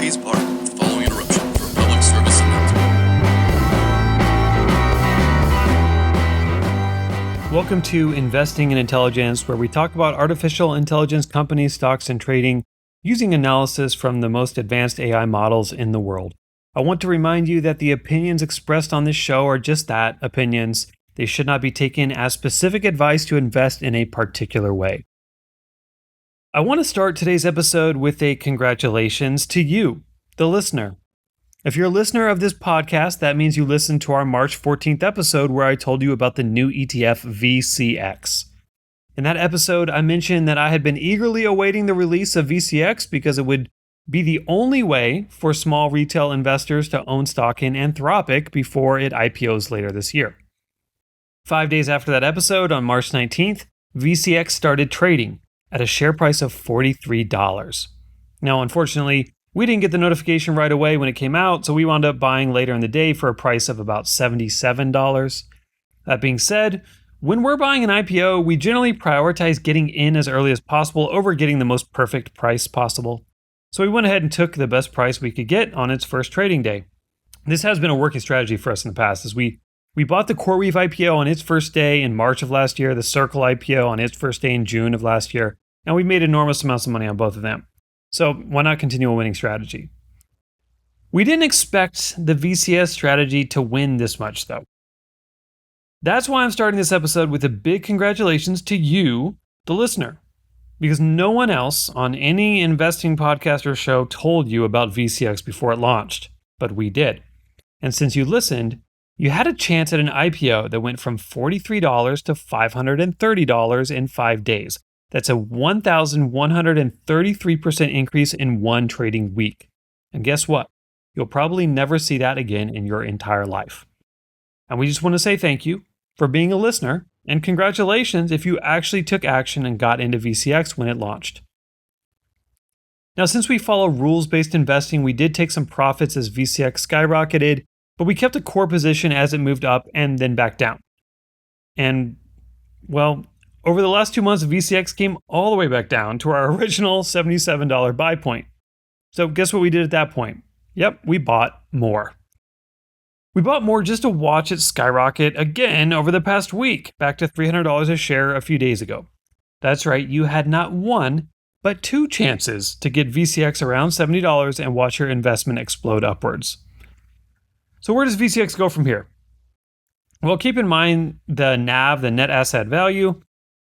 today's part with the following interruption for a public service announcement. Welcome to Investing in Intelligence, where we talk about artificial intelligence companies, stocks, and trading using analysis from the most advanced AI models in the world. I want to remind you that the opinions expressed on this show are just that, opinions. They should not be taken as specific advice to invest in a particular way. I want to start today's episode with a congratulations to you, the listener. If you're a listener of this podcast, that means you listened to our March 14th episode where I told you about the new ETF VCX. In that episode, I mentioned that I had been eagerly awaiting the release of VCX because it would be the only way for small retail investors to own stock in Anthropic before it IPOs later this year. 5 days after that episode, on March 19th, VCX started trading at a share price of $43. Now, unfortunately, we didn't get the notification right away when it came out, so we wound up buying later in the day for a price of about $77. That being said, when we're buying an IPO, we generally prioritize getting in as early as possible over getting the most perfect price possible. So we went ahead and took the best price we could get on its first trading day. This has been a working strategy for us in the past, as we bought the CoreWeave IPO on its first day in March of last year, the Circle IPO on its first day in June of last year, and we made enormous amounts of money on both of them. So why not continue a winning strategy? We didn't expect the VCS strategy to win this much, though. That's why I'm starting this episode with a big congratulations to you, the listener. Because no one else on any investing podcast or show told you about VCX before it launched, but we did. And since you listened, you had a chance at an IPO that went from $43 to $530 in 5 days. That's a 1,133% increase in one trading week. And guess what? You'll probably never see that again in your entire life. And we just want to say thank you for being a listener. And congratulations if you actually took action and got into VCX when it launched. Now, since we follow rules-based investing, we did take some profits as VCX skyrocketed, but we kept a core position as it moved up and then back down. And, well, over the last 2 months, VCX came all the way back down to our original $77 buy point. So guess what we did at that point? Yep, we bought more. We bought more just to watch it skyrocket again over the past week, back to $300 a share a few days ago. That's right, you had not one, but two chances to get VCX around $70 and watch your investment explode upwards. So where does VCX go from here? Well, keep in mind the NAV, the net asset value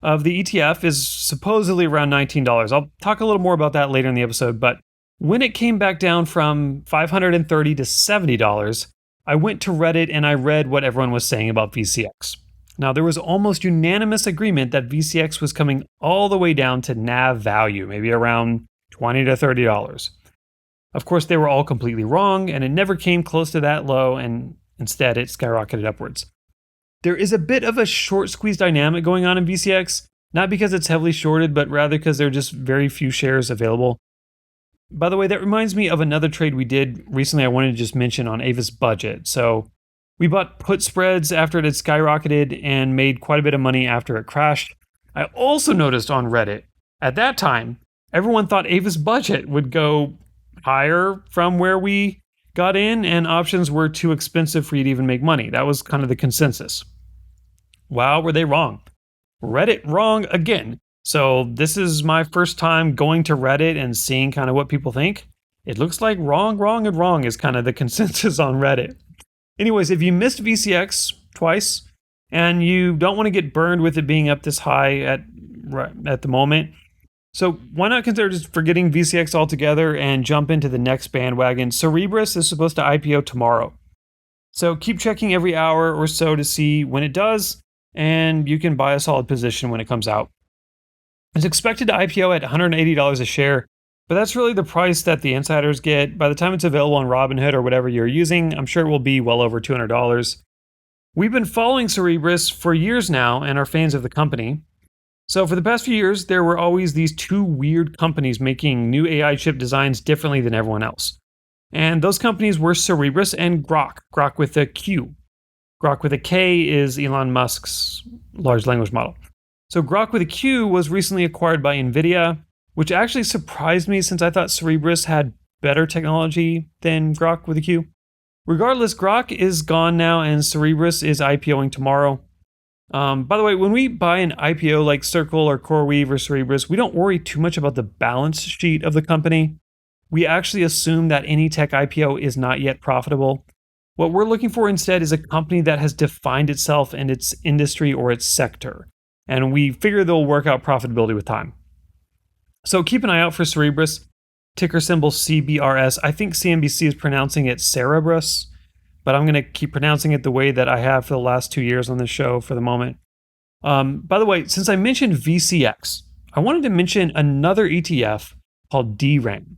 of the ETF, is supposedly around $19. I'll talk a little more about that later in the episode, but when it came back down from $530 to $70, I went to Reddit and I read what everyone was saying about VCX. Now, there was almost unanimous agreement that VCX was coming all the way down to NAV value, maybe around $20 to $30. Of course, they were all completely wrong, and it never came close to that low, and instead it skyrocketed upwards. There is a bit of a short squeeze dynamic going on in VCX, not because it's heavily shorted, but rather because there are just very few shares available. By the way, that reminds me of another trade we did recently I wanted to just mention on Avis Budget. So we bought put spreads after it had skyrocketed and made quite a bit of money after it crashed. I also noticed on Reddit, at that time, everyone thought Avis Budget would go higher from where we got in and options were too expensive for you to even make money. That was kind of the consensus. Wow, were they wrong? Reddit wrong again. So this is my first time going to Reddit and seeing kind of what people think. It looks like wrong, wrong, and wrong is kind of the consensus on Reddit. Anyways, if you missed VCX twice and you don't want to get burned with it being up this high at the moment, so why not consider just forgetting VCX altogether and jump into the next bandwagon? Cerebras is supposed to IPO tomorrow. So keep checking every hour or so to see when it does, and you can buy a solid position when it comes out. It's expected to IPO at $180 a share, but that's really the price that the insiders get. By the time it's available on Robinhood or whatever you're using, I'm sure it will be well over $200. We've been following Cerebras for years now and are fans of the company. So for the past few years, there were always these two weird companies making new AI chip designs differently than everyone else. And those companies were Cerebras and Grok, Grok with a Q. Grok with a K is Elon Musk's large language model. So Grok with a Q was recently acquired by NVIDIA, which actually surprised me since I thought Cerebras had better technology than Grok with a Q. Regardless, Grok is gone now and Cerebras is IPOing tomorrow. By the way, when we buy an IPO like Circle or CoreWeave or Cerebras, we don't worry too much about the balance sheet of the company. We actually assume that any tech IPO is not yet profitable. What we're looking for instead is a company that has defined itself in its industry or its sector. And we figure they'll work out profitability with time. So keep an eye out for Cerebras, ticker symbol CBRS. I think CNBC is pronouncing it Cerebras, but I'm going to keep pronouncing it the way that I have for the last 2 years on this show for the moment. By the way, since I mentioned VCX, I wanted to mention another ETF called DRAM.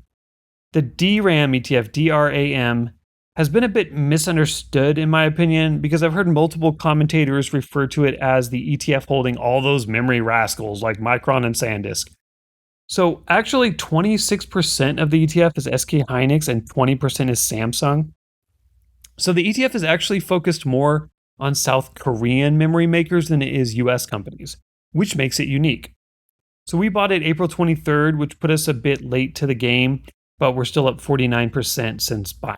The DRAM ETF, DRAM, has been a bit misunderstood in my opinion because I've heard multiple commentators refer to it as the ETF holding all those memory rascals like Micron and SanDisk. So actually 26% of the ETF is SK Hynix and 20% is Samsung. So the ETF is actually focused more on South Korean memory makers than it is US companies, which makes it unique. So we bought it April 23rd, which put us a bit late to the game, but we're still up 49% since buying.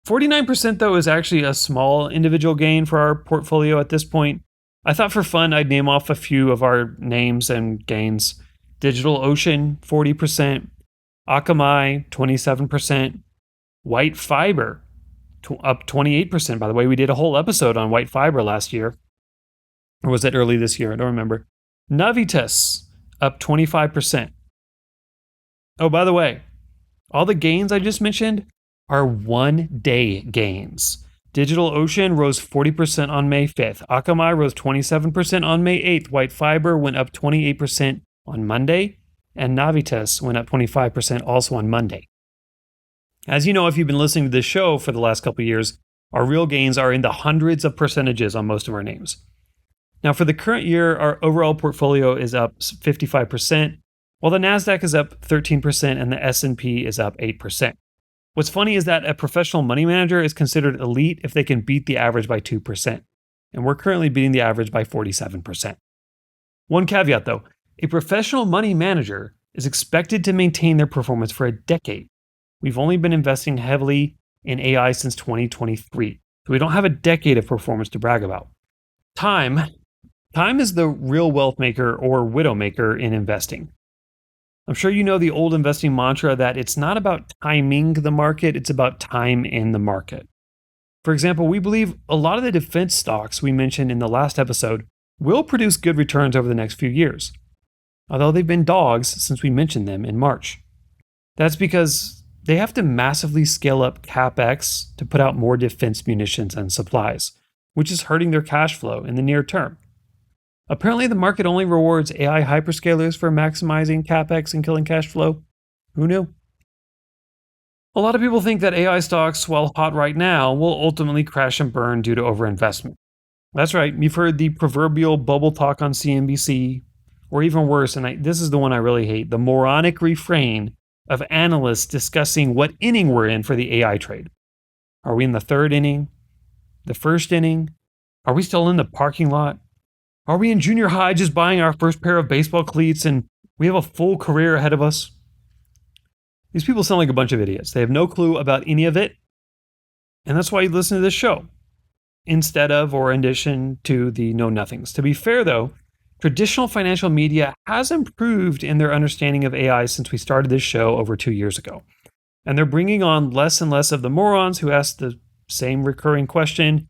49% though is actually a small individual gain for our portfolio at this point. I thought for fun I'd name off a few of our names and gains. DigitalOcean, 40%, Akamai, 27%, White Fiber, up 28%. By the way, we did a whole episode on White Fiber last year. Or was it early this year? I don't remember. Navitas, up 25%. Oh, by the way, all the gains I just mentioned are one-day gains. DigitalOcean rose 40% on May 5th. Akamai rose 27% on May 8th. White Fiber went up 28% on Monday. And Navitas went up 25% also on Monday. As you know, if you've been listening to this show for the last couple of years, our real gains are in the hundreds of percentages on most of our names. Now, for the current year, our overall portfolio is up 55%, while the NASDAQ is up 13% and the S&P is up 8%. What's funny is that a professional money manager is considered elite if they can beat the average by 2%, and we're currently beating the average by 47%. One caveat though, a professional money manager is expected to maintain their performance for a decade. We've only been investing heavily in AI since 2023, so we don't have a decade of performance to brag about. Time is the real wealth maker or widow maker in investing. I'm sure you know the old investing mantra that it's not about timing the market, it's about time in the market. For example, we believe a lot of the defense stocks we mentioned in the last episode will produce good returns over the next few years, although they've been dogs since we mentioned them in March. That's because they have to massively scale up CapEx to put out more defense munitions and supplies, which is hurting their cash flow in the near term. Apparently, the market only rewards AI hyperscalers for maximizing CapEx and killing cash flow. Who knew? A lot of people think that AI stocks, while hot right now, will ultimately crash and burn due to overinvestment. That's right, you've heard the proverbial bubble talk on CNBC, or even worse, and this is the one I really hate, the moronic refrain of analysts discussing what inning we're in for the AI trade. Are we in the third inning? The first inning? Are we still in the parking lot? Are we in junior high just buying our first pair of baseball cleats and we have a full career ahead of us? These people sound like a bunch of idiots. They have no clue about any of it. And that's why you listen to this show instead of or in addition to the know-nothings. To be fair, though, traditional financial media has improved in their understanding of AI since we started this show over 2 years ago. And they're bringing on less and less of the morons who ask the same recurring question,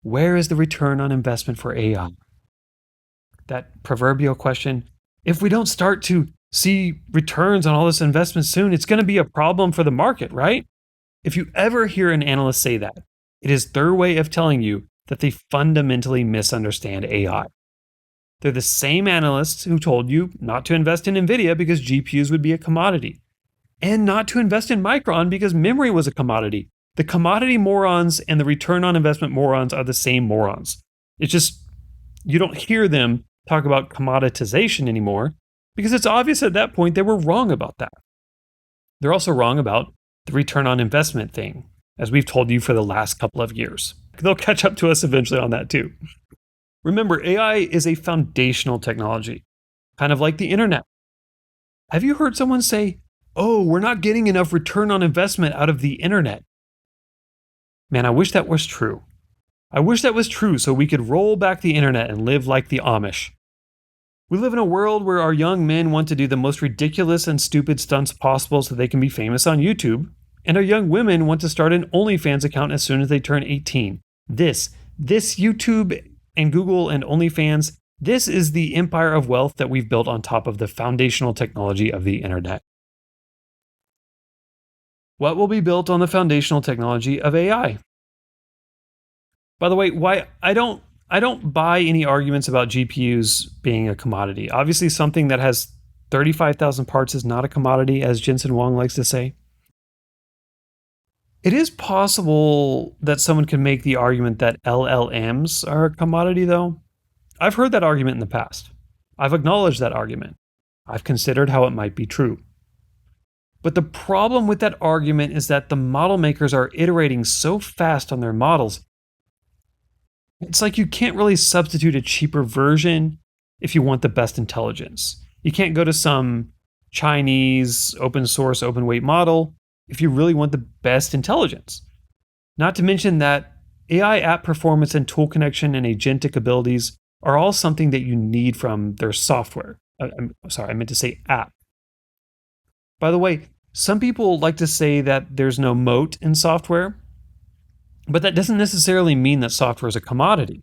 where is the return on investment for AI? That proverbial question, if we don't start to see returns on all this investment soon, it's going to be a problem for the market, right? If you ever hear an analyst say that, it is their way of telling you that they fundamentally misunderstand AI. They're the same analysts who told you not to invest in NVIDIA because GPUs would be a commodity, and not to invest in Micron because memory was a commodity. The commodity morons and the return on investment morons are the same morons. It's just, you don't hear them talk about commoditization anymore because it's obvious at that point they were wrong about that. They're also wrong about the return on investment thing, as we've told you for the last couple of years. They'll catch up to us eventually on that too. Remember, AI is a foundational technology, kind of like the internet. Have you heard someone say oh, we're not getting enough return on investment out of the internet. Man, I wish that was true. I wish that was true so we could roll back the internet and live like the Amish. We live in a world where our young men want to do the most ridiculous and stupid stunts possible so they can be famous on YouTube, and our young women want to start an OnlyFans account as soon as they turn 18. This YouTube and Google and OnlyFans, this is the empire of wealth that we've built on top of the foundational technology of the internet. What will be built on the foundational technology of AI? By the way, why I don't buy any arguments about GPUs being a commodity. Obviously, something that has 35,000 parts is not a commodity, as Jensen Huang likes to say. It is possible that someone can make the argument that LLMs are a commodity, though. I've heard that argument in the past. I've acknowledged that argument. I've considered how it might be true. But the problem with that argument is that the model makers are iterating so fast on their models. It's like you can't really substitute a cheaper version if you want the best intelligence. You can't go to some Chinese open source, open weight model if you really want the best intelligence. Not to mention that AI app performance and tool connection and agentic abilities are all something that you need from their software. I'm sorry, I meant to say app. By the way, some people like to say that there's no moat in software, but that doesn't necessarily mean that software is a commodity.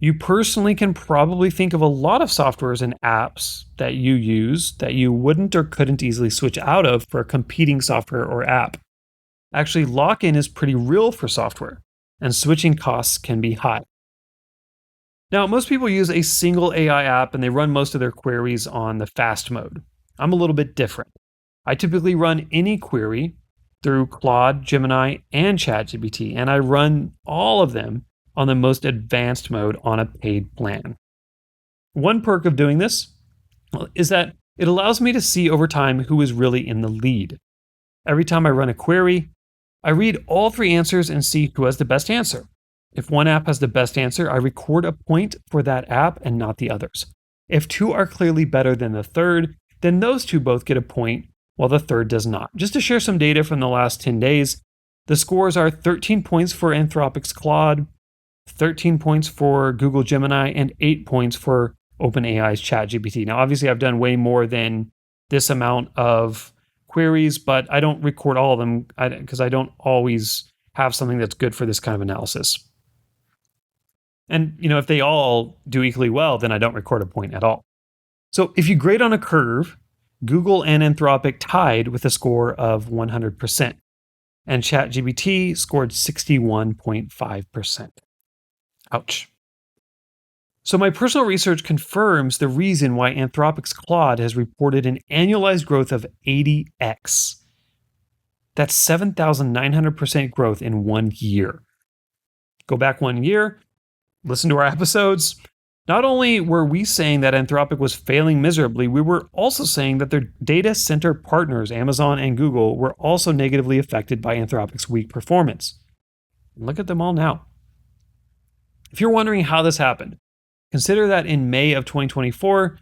You personally can probably think of a lot of softwares and apps that you use that you wouldn't or couldn't easily switch out of for a competing software or app. Actually, lock-in is pretty real for software, and switching costs can be high. Now, most people use a single AI app and they run most of their queries on the fast mode. I'm a little bit different. I typically run any query through Claude, Gemini, and ChatGPT, and I run all of them on the most advanced mode on a paid plan. One perk of doing this is that it allows me to see over time who is really in the lead. Every time I run a query, I read all three answers and see who has the best answer. If one app has the best answer, I record a point for that app and not the others. If two are clearly better than the third, then those two both get a point, while the third does not. Just to share some data from the last 10 days, the scores are 13 points for Anthropic's Claude, 13 points for Google Gemini, and 8 points for OpenAI's ChatGPT. Now, obviously, I've done way more than this amount of queries, but I don't record all of them because I don't always have something that's good for this kind of analysis. And, if they all do equally well, then I don't record a point at all. So if you grade on a curve, Google and Anthropic tied with a score of 100%, and ChatGPT scored 61.5%. Ouch. So my personal research confirms the reason why Anthropic's Claude has reported an annualized growth of 80x. That's 7,900% growth in 1 year. Go back 1 year, listen to our episodes. Not only were we saying that Anthropic was failing miserably, we were also saying that their data center partners, Amazon and Google, were also negatively affected by Anthropic's weak performance. Look at them all now. If you're wondering how this happened, consider that in May of 2024,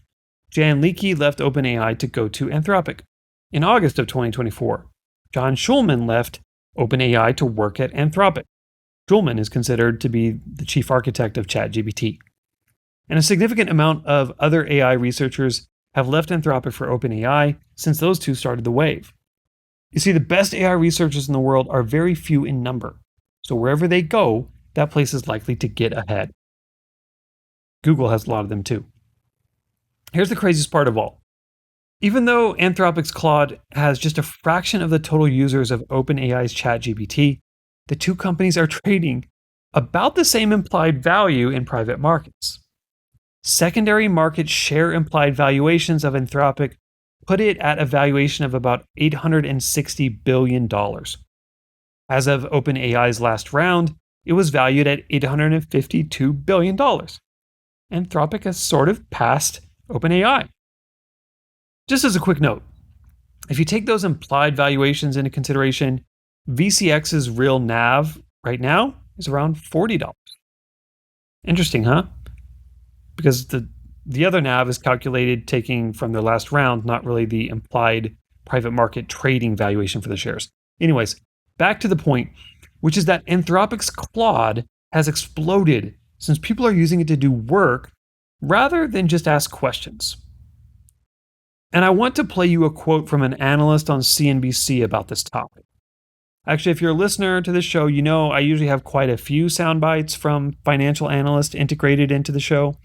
Jan Leakey left OpenAI to go to Anthropic. In August of 2024, John Schulman left OpenAI to work at Anthropic. Schulman is considered to be the chief architect of ChatGPT. And a significant amount of other AI researchers have left Anthropic for OpenAI since those two started the wave. You see, the best AI researchers in the world are very few in number. So wherever they go, that place is likely to get ahead. Google has a lot of them too. Here's the craziest part of all. Even though Anthropic's Claude has just a fraction of the total users of OpenAI's ChatGPT, the two companies are trading about the same implied value in private markets. Secondary market share implied valuations of Anthropic put it at a valuation of about $860 billion. As of OpenAI's last round, it was valued at $852 billion. Anthropic has sort of passed OpenAI. Just as a quick note, if you take those implied valuations into consideration, VCX's real NAV right now is around $40. Interesting, huh? Because the other NAV is calculated taking from their last round, not really the implied private market trading valuation for the shares. Anyways, back to the point, which is that Anthropic's Claude has exploded since people are using it to do work rather than just ask questions. And I want to play you a quote from an analyst on CNBC about this topic. Actually, if you're a listener to this show, you know I usually have quite a few sound bites from financial analysts integrated into the show.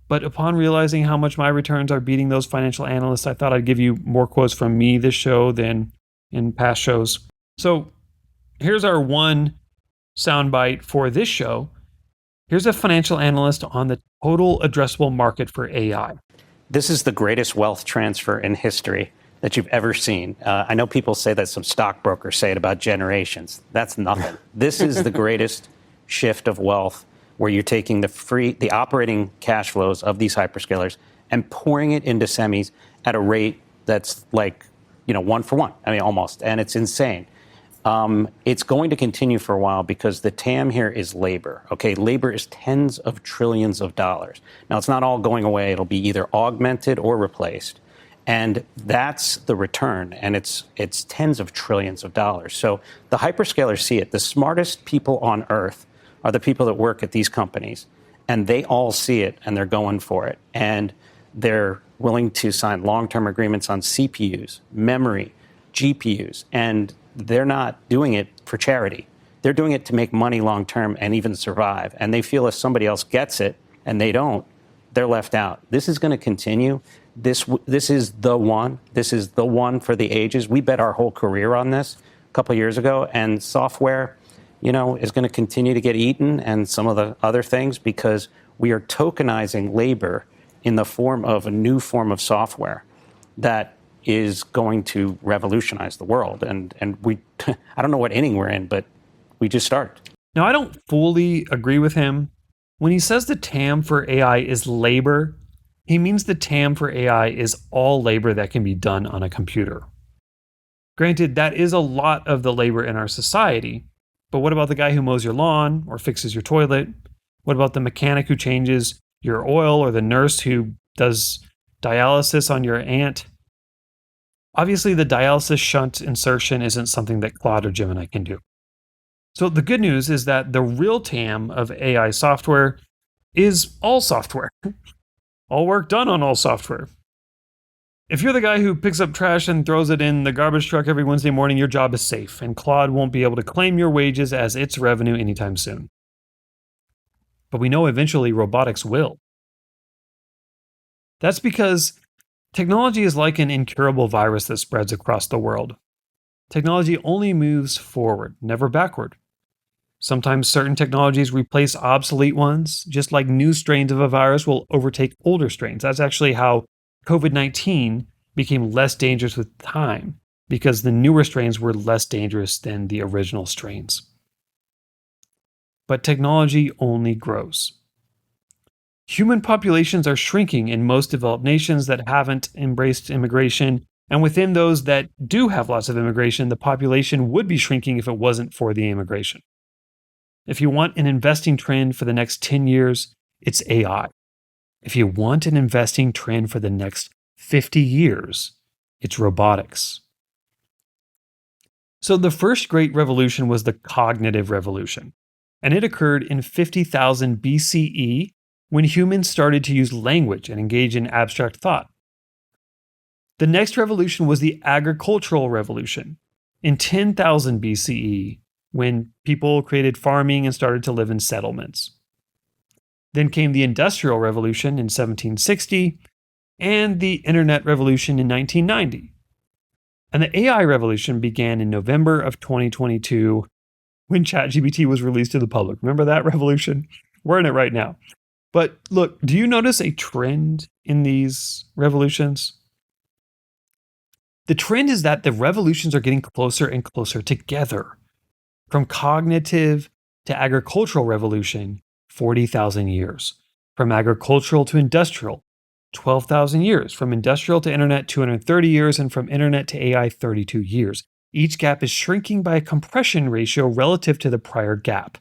But upon realizing how much my returns are beating those financial analysts, I thought I'd give you more quotes from me this show than in past shows. So here's our one soundbite for this show. Here's a financial analyst on the total addressable market for AI. This is the greatest wealth transfer in history that you've ever seen. I know people say that some stockbrokers say it about generations. That's nothing. This is the greatest shift of wealth where you're taking the operating cash flows of these hyperscalers and pouring it into semis at a rate that's like, 1 for 1. I mean, almost. And it's insane. It's going to continue for a while because the TAM here is labor. Okay, labor is tens of trillions of dollars. Now, it's not all going away. It'll be either augmented or replaced. And that's the return. And it's tens of trillions of dollars. So the hyperscalers see it. The smartest people on earth are the people that work at these companies. And they all see it and they're going for it. And they're willing to sign long-term agreements on CPUs, memory, GPUs. And they're not doing it for charity. They're doing it to make money long-term and even survive. And they feel if somebody else gets it and they don't, they're left out. This is going to continue. This is the one. This is the one for the ages. We bet our whole career on this a couple of years ago. And software, is going to continue to get eaten and some of the other things because we are tokenizing labor in the form of a new form of software that is going to revolutionize the world. And we, I don't know what inning we're in, but we just started. Now, I don't fully agree with him. When he says the TAM for AI is labor, he means the TAM for AI is all labor that can be done on a computer. Granted, that is a lot of the labor in our society, but what about the guy who mows your lawn or fixes your toilet? What about the mechanic who changes your oil or the nurse who does dialysis on your aunt? Obviously, the dialysis shunt insertion isn't something that Claude or Gemini can do. So the good news is that the real TAM of AI software is all software. All work done on all software. If you're the guy who picks up trash and throws it in the garbage truck every Wednesday morning, your job is safe, and Claude won't be able to claim your wages as its revenue anytime soon. But we know eventually robotics will. That's because technology is like an incurable virus that spreads across the world. Technology only moves forward, never backward. Sometimes certain technologies replace obsolete ones, just like new strains of a virus will overtake older strains. That's actually how COVID-19 became less dangerous with time, because the newer strains were less dangerous than the original strains. But technology only grows. Human populations are shrinking in most developed nations that haven't embraced immigration, and within those that do have lots of immigration, the population would be shrinking if it wasn't for the immigration. If you want an investing trend for the next 10 years, it's AI. If you want an investing trend for the next 50 years, it's robotics. So the first great revolution was the cognitive revolution, and it occurred in 50,000 BCE when humans started to use language and engage in abstract thought. The next revolution was the agricultural revolution in 10,000 BCE when people created farming and started to live in settlements. Then came the Industrial Revolution in 1760 and the Internet Revolution in 1990. And the AI revolution began in November of 2022 when ChatGPT was released to the public. Remember that revolution? We're in it right now. But look, do you notice a trend in these revolutions? The trend is that the revolutions are getting closer and closer together. From cognitive to agricultural revolution, 40,000 years. From agricultural to industrial, 12,000 years. From industrial to internet, 230 years. And from internet to AI, 32 years. Each gap is shrinking by a compression ratio relative to the prior gap.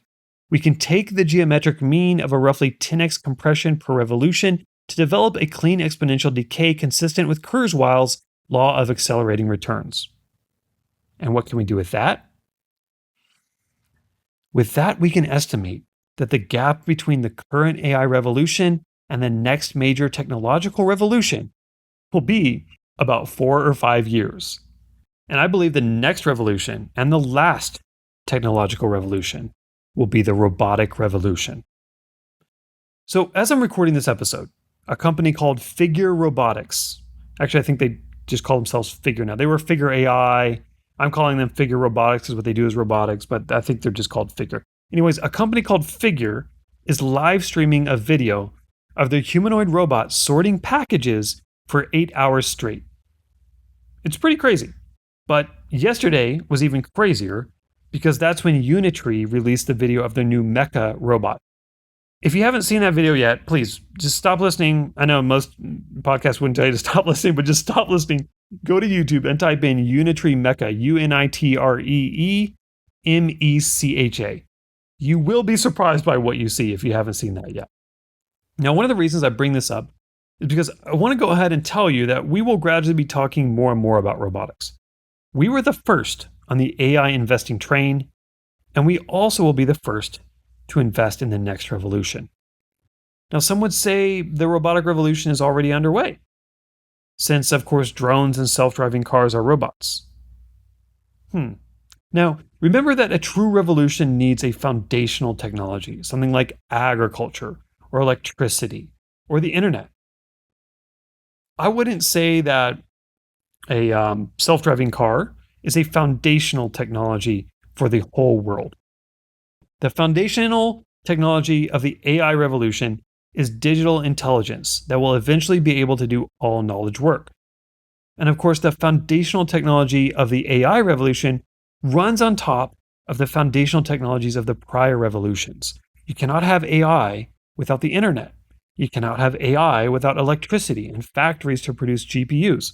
We can take the geometric mean of a roughly 10x compression per revolution to develop a clean exponential decay consistent with Kurzweil's law of accelerating returns. And what can we do with that? With that, we can estimate that the gap between the current AI revolution and the next major technological revolution will be about 4 or 5 years. And I believe the next revolution and the last technological revolution will be the robotic revolution. So, as I'm recording this episode, a company called Figure Robotics, actually, I think they just call themselves Figure now. They were Figure AI. I'm calling them Figure Robotics because what they do is robotics, but I think they're just called Figure. Anyways, a company called Figure is live streaming a video of their humanoid robot sorting packages for 8 hours straight. It's pretty crazy. But yesterday was even crazier because that's when Unitree released the video of their new Mecha robot. If you haven't seen that video yet, please just stop listening. I know most podcasts wouldn't tell you to stop listening, but just stop listening. Go to YouTube and type in Unitree Mecha, UNITREE-MECHA. You will be surprised by what you see if you haven't seen that yet. Now, one of the reasons I bring this up is because I want to go ahead and tell you that we will gradually be talking more and more about robotics. We were the first on the AI investing train, and we also will be the first to invest in the next revolution. Now, some would say the robotic revolution is already underway, since, of course, drones and self-driving cars are robots. Now, remember that a true revolution needs a foundational technology, something like agriculture or electricity or the internet. I wouldn't say that a self-driving car is a foundational technology for the whole world. The foundational technology of the AI revolution is digital intelligence that will eventually be able to do all knowledge work. And of course, the foundational technology of the AI revolution runs on top of the foundational technologies of the prior revolutions. You cannot have AI without the internet. You cannot have AI without electricity and factories to produce GPUs.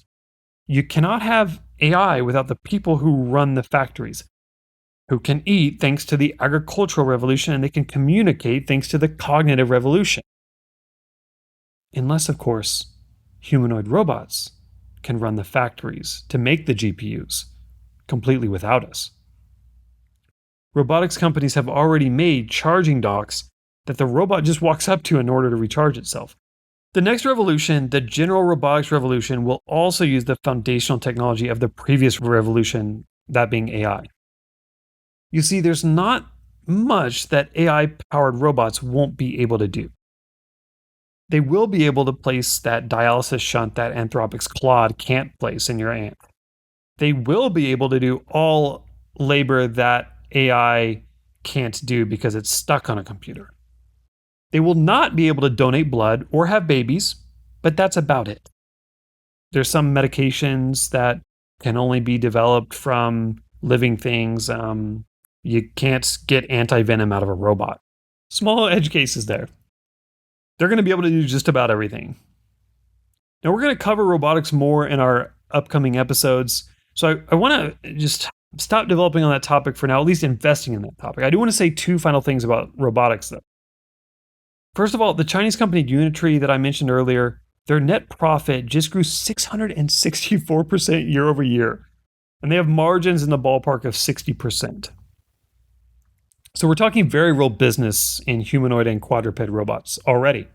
You cannot have AI without the people who run the factories, who can eat thanks to the agricultural revolution, and they can communicate thanks to the cognitive revolution. Unless, of course, humanoid robots can run the factories to make the GPUs completely without us. Robotics companies have already made charging docks that the robot just walks up to in order to recharge itself. The next revolution, the general robotics revolution, will also use the foundational technology of the previous revolution, that being AI. You see, there's not much that AI-powered robots won't be able to do. They will be able to place that dialysis shunt that Anthropic's Claude can't place in your ant. They will be able to do all labor that AI can't do because it's stuck on a computer. They will not be able to donate blood or have babies, but that's about it. There's some medications that can only be developed from living things. You can't get anti-venom out of a robot. Small edge cases there. They're going to be able to do just about everything. Now, we're going to cover robotics more in our upcoming episodes. So I want to just stop developing on that topic for now, at least investing in that topic. I do want to say 2 final things about robotics, though. First of all, the Chinese company Unitree that I mentioned earlier, their net profit just grew 664% year over year. And they have margins in the ballpark of 60%. So we're talking very real business in humanoid and quadruped robots already.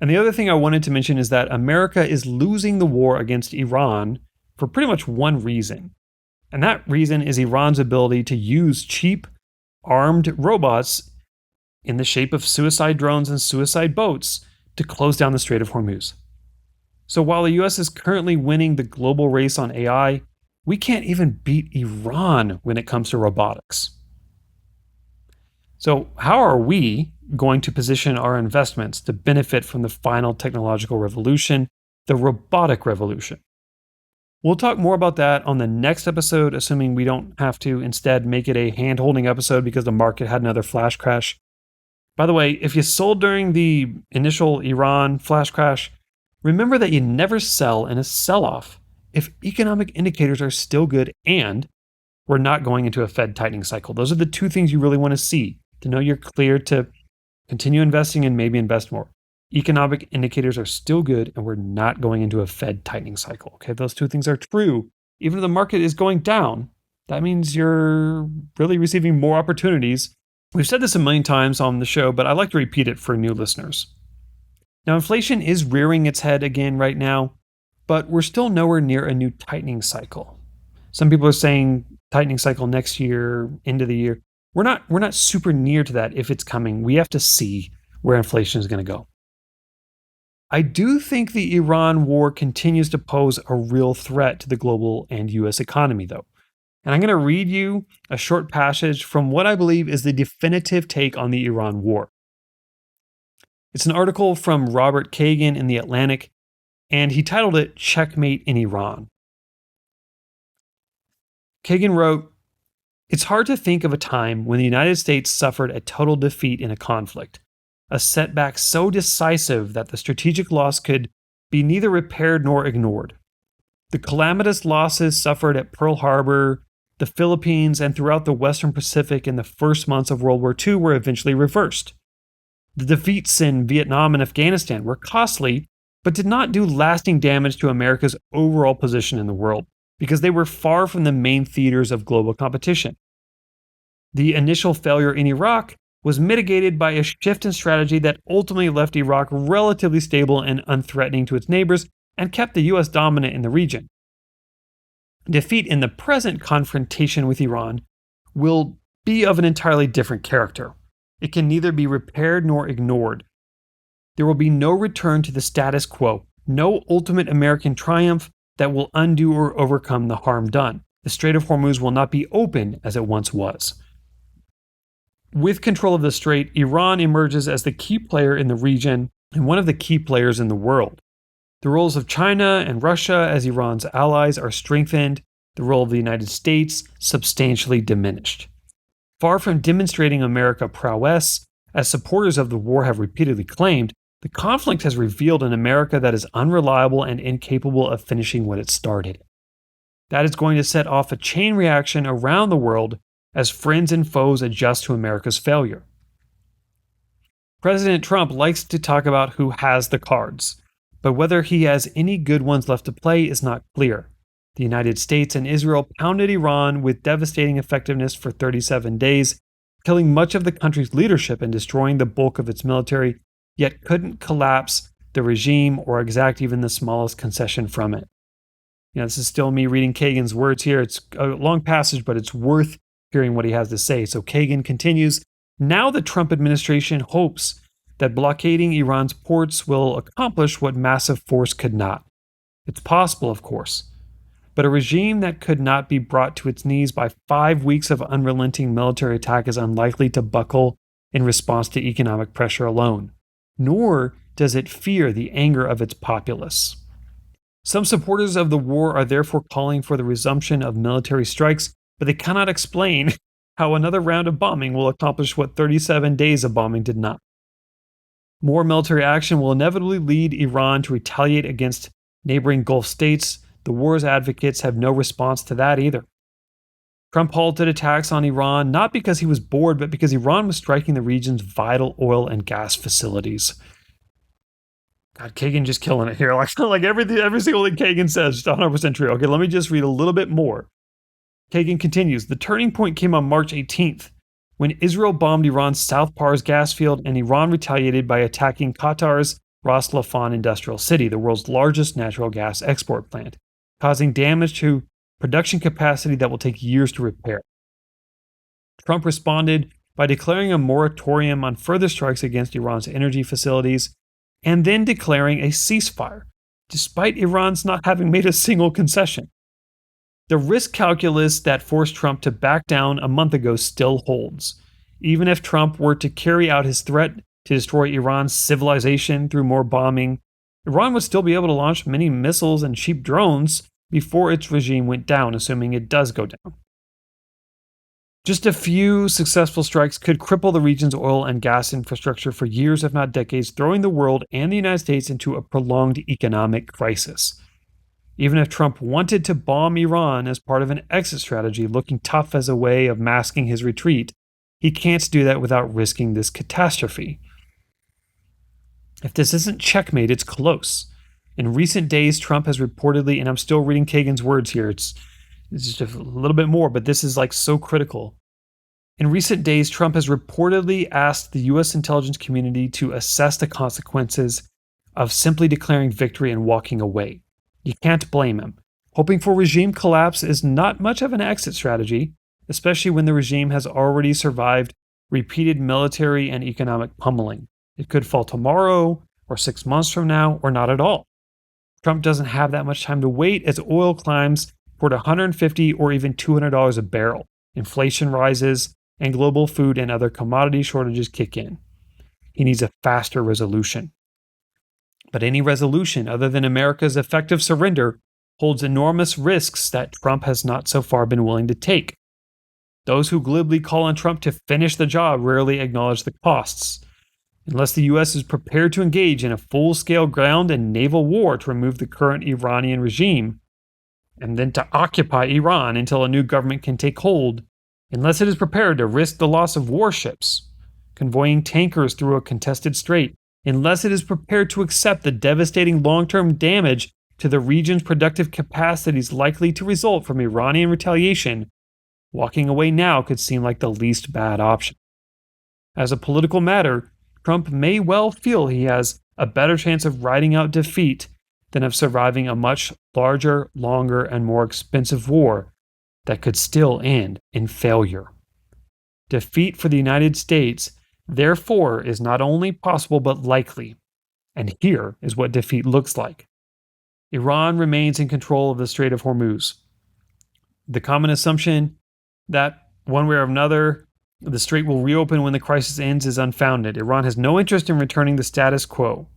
And the other thing I wanted to mention is that America is losing the war against Iran for pretty much one reason. And that reason is Iran's ability to use cheap, armed robots in the shape of suicide drones and suicide boats to close down the Strait of Hormuz. So while the US is currently winning the global race on AI, we can't even beat Iran when it comes to robotics. So how are we going to position our investments to benefit from the final technological revolution, the robotic revolution? We'll talk more about that on the next episode, assuming we don't have to instead make it a hand-holding episode because the market had another flash crash. By the way, if you sold during the initial Iran flash crash, remember that you never sell in a sell-off if economic indicators are still good and we're not going into a Fed tightening cycle. Those are the 2 things you really want to see to know you're clear to continue investing and maybe invest more. economic indicators are still good, and we're not going into a Fed tightening cycle. Okay, those two things are true. Even if the market is going down, that means you're really receiving more opportunities. We've said this a million times on the show, but I like to repeat it for new listeners. Now, inflation is rearing its head again right now, but we're still nowhere near a new tightening cycle. Some people are saying tightening cycle next year, end of the year. We're not super near to that if it's coming. We have to see where inflation is going to go. I do think the Iran war continues to pose a real threat to the global and US economy, though. And I'm going to read you a short passage from what I believe is the definitive take on the Iran war. It's an article from Robert Kagan in The Atlantic, and he titled it Checkmate in Iran. Kagan wrote, "It's hard to think of a time when the United States suffered a total defeat in a conflict, a setback so decisive that the strategic loss could be neither repaired nor ignored. The calamitous losses suffered at Pearl Harbor, the Philippines, and throughout the Western Pacific in the first months of World War II were eventually reversed. The defeats in Vietnam and Afghanistan were costly, but did not do lasting damage to America's overall position in the world, because they were far from the main theaters of global competition. The initial failure in Iraq was mitigated by a shift in strategy that ultimately left Iraq relatively stable and unthreatening to its neighbors and kept the US dominant in the region. Defeat in the present confrontation with Iran will be of an entirely different character. It can neither be repaired nor ignored. There will be no return to the status quo, no ultimate American triumph that will undo or overcome the harm done. The Strait of Hormuz will not be open as it once was. With control of the strait, Iran emerges as the key player in the region and one of the key players in the world. The roles of China and Russia as Iran's allies are strengthened, the role of the United States substantially diminished. Far from demonstrating America prowess, as supporters of the war have repeatedly claimed, the conflict has revealed an America that is unreliable and incapable of finishing what it started. That is going to set off a chain reaction around the world as friends and foes adjust to America's failure. President Trump likes to talk about who has the cards, but whether he has any good ones left to play is not clear. The United States and Israel pounded Iran with devastating effectiveness for 37 days, killing much of the country's leadership and destroying the bulk of its military, yet couldn't collapse the regime or exact even the smallest concession from it. This is still me reading Kagan's words here. It's a long passage, but it's worth hearing what he has to say. So Kagan continues, now the Trump administration hopes that blockading Iran's ports will accomplish what massive force could not. It's possible, of course, but a regime that could not be brought to its knees by 5 weeks of unrelenting military attack is unlikely to buckle in response to economic pressure alone, nor does it fear the anger of its populace. Some supporters of the war are therefore calling for the resumption of military strikes, but they cannot explain how another round of bombing will accomplish what 37 days of bombing did not. More military action will inevitably lead Iran to retaliate against neighboring Gulf states. The war's advocates have no response to that either. Trump halted attacks on Iran not because he was bored, but because Iran was striking the region's vital oil and gas facilities. God, Kagan just killing it here. Like every single thing Kagan says is 100% true. Okay, let me just read a little bit more. Kagan continues, the turning point came on March 18th, when Israel bombed Iran's South Pars gas field and Iran retaliated by attacking Qatar's Ras Laffan industrial city, the world's largest natural gas export plant, causing damage to production capacity that will take years to repair. Trump responded by declaring a moratorium on further strikes against Iran's energy facilities and then declaring a ceasefire, despite Iran's not having made a single concession. The risk calculus that forced Trump to back down a month ago still holds. Even if Trump were to carry out his threat to destroy Iran's civilization through more bombing, Iran would still be able to launch many missiles and cheap drones before its regime went down, assuming it does go down. Just a few successful strikes could cripple the region's oil and gas infrastructure for years, if not decades, throwing the world and the United States into a prolonged economic crisis. Even if Trump wanted to bomb Iran as part of an exit strategy, looking tough as a way of masking his retreat, he can't do that without risking this catastrophe. If this isn't checkmate, it's close. In recent days, Trump has reportedly, and I'm still reading Kagan's words here, it's just a little bit more, but this is like so critical. In recent days, Trump has reportedly asked the U.S. intelligence community to assess the consequences of simply declaring victory and walking away. You can't blame him. Hoping for regime collapse is not much of an exit strategy, especially when the regime has already survived repeated military and economic pummeling. It could fall tomorrow, or 6 months from now, or not at all. Trump doesn't have that much time to wait as oil climbs toward $150 or even $200 a barrel. Inflation rises, and global food and other commodity shortages kick in. He needs a faster resolution. But any resolution other than America's effective surrender holds enormous risks that Trump has not so far been willing to take. Those who glibly call on Trump to finish the job rarely acknowledge the costs. Unless the U.S. is prepared to engage in a full-scale ground and naval war to remove the current Iranian regime, and then to occupy Iran until a new government can take hold, unless it is prepared to risk the loss of warships, convoying tankers through a contested strait, unless it is prepared to accept the devastating long-term damage to the region's productive capacities likely to result from Iranian retaliation, walking away now could seem like the least bad option. As a political matter, Trump may well feel he has a better chance of riding out defeat than of surviving a much larger, longer, and more expensive war that could still end in failure. Defeat for the United States, therefore, is not only possible but likely. And here is what defeat looks like. Iran remains in control of the Strait of Hormuz. The common assumption that, one way or another, the strait will reopen when the crisis ends is unfounded. Iran has no interest in returning the status quo.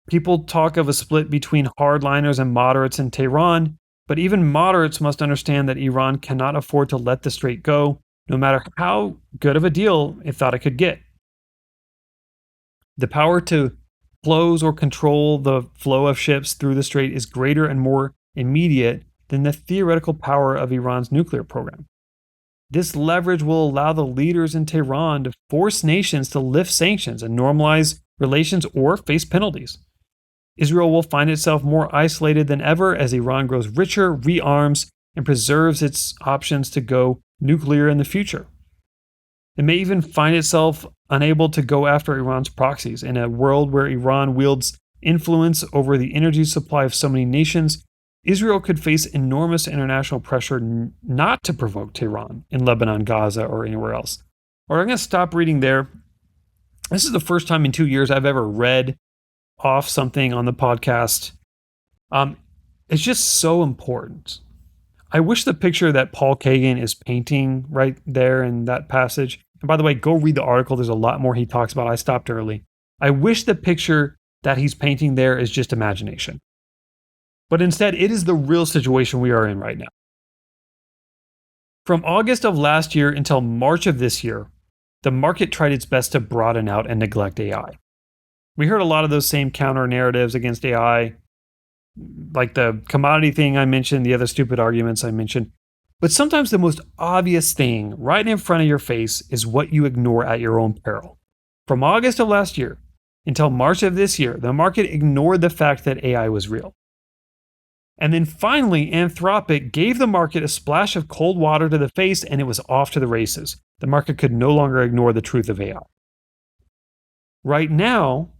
People talk of a split between hardliners and moderates in Tehran, but even moderates must understand that Iran cannot afford to let the strait go, no matter how good of a deal it thought it could get. The power to close or control the flow of ships through the strait is greater and more immediate than the theoretical power of Iran's nuclear program. This leverage will allow the leaders in Tehran to force nations to lift sanctions and normalize relations or face penalties. Israel will find itself more isolated than ever as Iran grows richer, rearms, and preserves its options to go nuclear in the future. It may even find itself unable to go after Iran's proxies. In a world where Iran wields influence over the energy supply of so many nations, Israel could face enormous international pressure not to provoke Tehran in Lebanon, Gaza, or anywhere else. Or I'm going to stop reading there. This is the first time in 2 years I've ever read off something on the podcast. It's just so important. I wish the picture that Paul Kagan is painting right there in that passage, and by the way, go read the article. There's a lot more he talks about. I stopped early. I wish the picture that he's painting there is just imagination. But instead, it is the real situation we are in right now. From August of last year until March of this year, the market tried its best to broaden out and neglect AI. We heard a lot of those same counter narratives against AI, like the commodity thing I mentioned, the other stupid arguments I mentioned. But sometimes the most obvious thing right in front of your face is what you ignore at your own peril. From August of last year until March of this year, the market ignored the fact that AI was real. And then finally, Anthropic gave the market a splash of cold water to the face, and it was off to the races. The market could no longer ignore the truth of AI. Right now,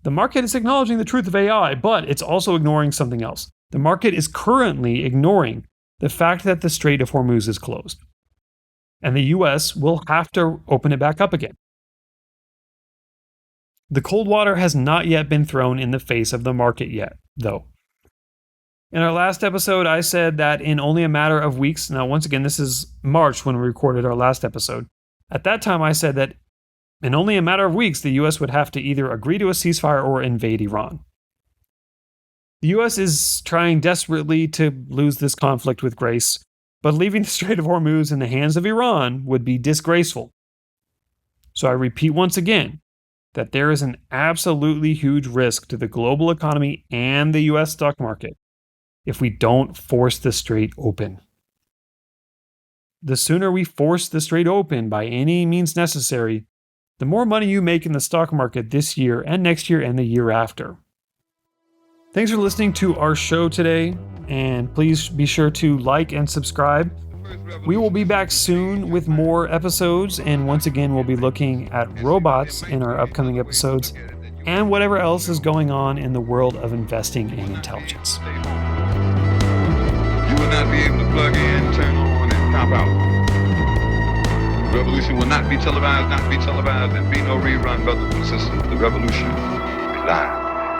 the market is acknowledging the truth of AI, but it's also ignoring something else. The market is currently ignoring the fact that the Strait of Hormuz is closed, and the US will have to open it back up again. The cold water has not yet been thrown in the face of the market yet, though. In our last episode, I said that in only a matter of weeks, now once again, this is March when we recorded our last episode. At that time, I said that in only a matter of weeks, the US would have to either agree to a ceasefire or invade Iran. The US is trying desperately to lose this conflict with grace, but leaving the Strait of Hormuz in the hands of Iran would be disgraceful. So I repeat once again that there is an absolutely huge risk to the global economy and the US stock market if we don't force the strait open. The sooner we force the strait open by any means necessary, the more money you make in the stock market this year and next year and the year after. Thanks for listening to our show today, and please be sure to like and subscribe. We will be back soon with more episodes, and once again, we'll be looking at robots in our upcoming episodes and whatever else is going on in the world of investing in intelligence. You will not be able to plug in, turn on, and pop out. The revolution will not be televised, and be no rerun, brothers and sisters. The revolution will be live.